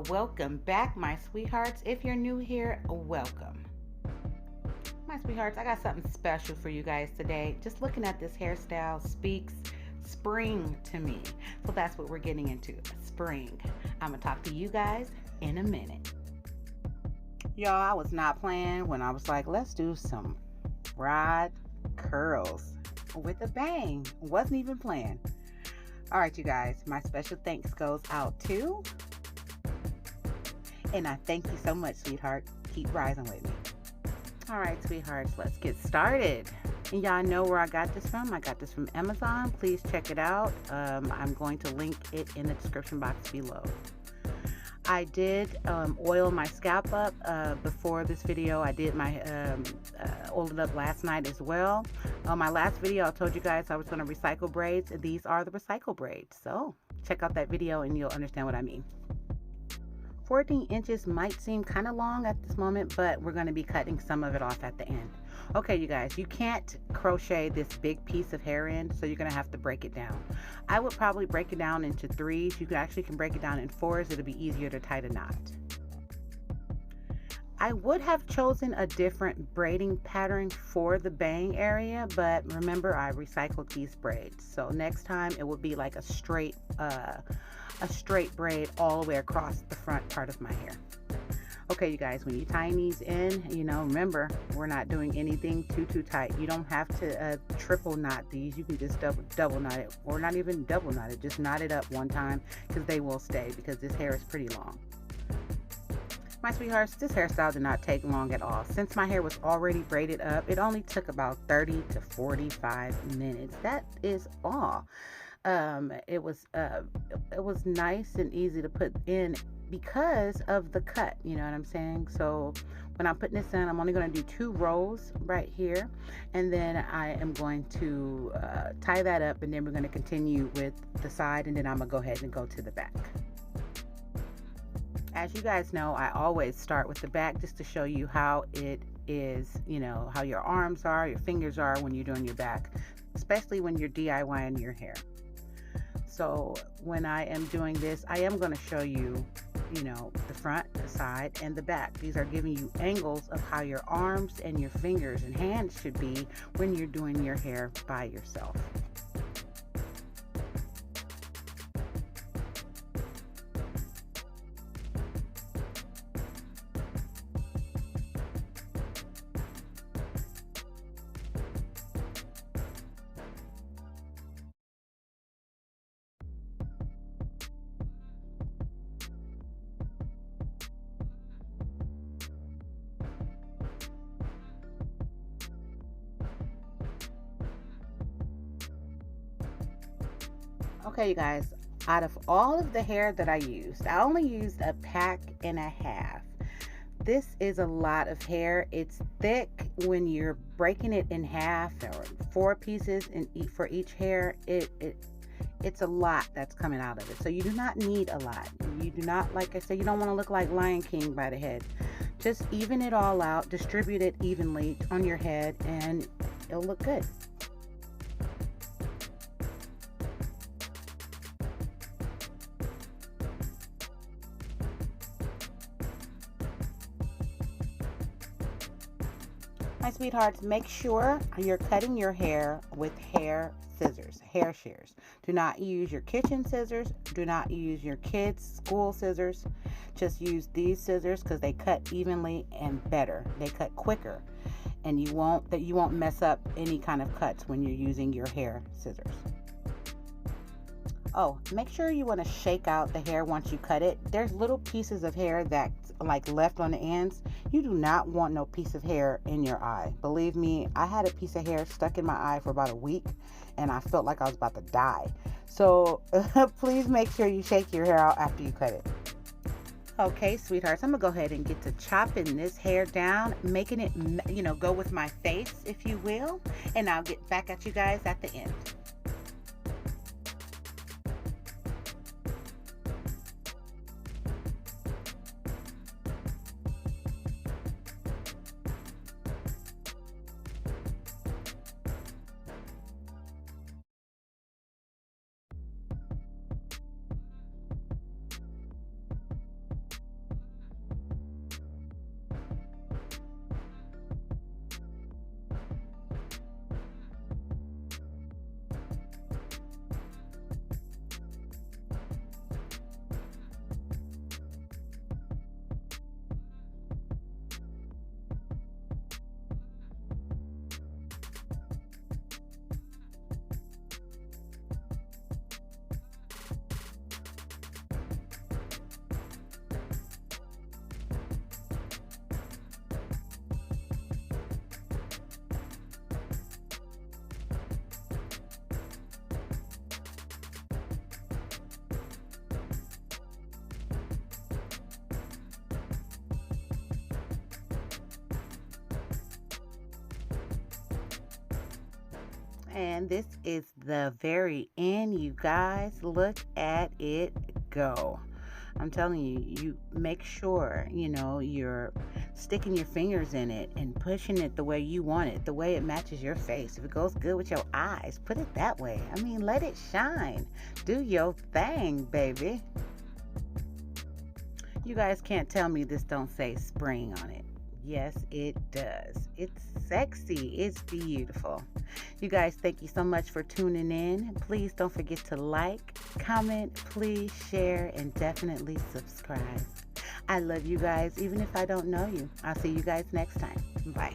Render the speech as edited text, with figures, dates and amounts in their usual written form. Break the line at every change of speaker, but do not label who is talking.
Welcome back, my sweethearts. If you're new here, welcome. My sweethearts, I got something special for you guys today. Just looking at this hairstyle speaks spring to me. So that's what we're getting into, spring. I'm going to talk to you guys in a minute. Y'all, I was not playing when I was like, let's do some broad curls with a bang. Wasn't even playing. All right, you guys, my special thanks goes out to, and I thank you so much, sweetheart. Keep rising with me. All right, sweethearts, let's get started. And y'all know where I got this from. I got this from Amazon. Please check it out. I'm going to link it in the description box below. I did oil my scalp up before this video. I did my oiled it up last night as well. On my last video, I told you guys I was going to recycle braids. These are the recycle braids. So check out that video and you'll understand what I mean. 14 inches might seem kind of long at this moment, but we're going to be cutting some of it off at the end. Okay, you guys, you can't crochet this big piece of hair in, so you're going to have to break it down. I would probably break it down into threes. You can break it down in fours. It'll be easier to tie the knot. I would have chosen a different braiding pattern for the bang area, but remember I recycled these braids. So next time it will be like a straight braid all the way across the front part of my hair. Okay, you guys, when you tie these in, remember, we're not doing anything too tight. You don't have to triple knot these. You can just double knot it, or not even double knot it. Just knot it up one time because they will stay, because this hair is pretty long. My sweethearts, this hairstyle did not take long at all. Since my hair was already braided up, it only took about 30 to 45 minutes. That is all. It was nice and easy to put in because of the cut, you know what I'm saying? So when I'm putting this in, I'm only going to do 2 rows right here, and then I am going to tie that up, and then we're going to continue with the side, and then I'm going to go ahead and go to the back. As you guys know, I always start with the back just to show you how it is, how your arms are, your fingers are when you're doing your back, especially when you're DIYing your hair. So when I am doing this, I am going to show you, the front, the side, and the back. These are giving you angles of how your arms and your fingers and hands should be when you're doing your hair by yourself. Okay, you guys, out of all of the hair that I used, I only used a pack and a half. This is a lot of hair. It's thick. When you're breaking it in half, or 4 pieces for each hair, it's a lot that's coming out of it. So you do not need a lot. You do not, like I said, you don't want to look like Lion King by the head. Just even it all out, distribute it evenly on your head, and it'll look good. My sweethearts, make sure you're cutting your hair with hair scissors, hair shears. Do not use your kitchen scissors. Do not use your kids' school scissors. Just use these scissors because they cut evenly and better. They cut quicker, and you won't mess up any kind of cuts when you're using your hair scissors. Oh, make sure you want to shake out the hair once you cut it. There's little pieces of hair that's like left on the ends. You do not want no piece of hair in your eye. Believe me, I had a piece of hair stuck in my eye for about a week, and I felt like I was about to die. So please make sure you shake your hair out after you cut it. Okay, sweethearts, I'm gonna go ahead and get to chopping this hair down, making it, go with my face, if you will, and I'll get back at you guys at the end. And this is the very end, you guys. Look at it go. I'm telling you, you make sure, you're sticking your fingers in it and pushing it the way you want it, the way it matches your face. If it goes good with your eyes, put it that way. I mean, let it shine. Do your thing, baby. You guys can't tell me this don't say spring on it. Yes, it does. It's sexy. It's beautiful. You guys, thank you so much for tuning in. Please don't forget to like, comment, please share, and definitely subscribe. I love you guys, even if I don't know you. I'll see you guys next time. Bye.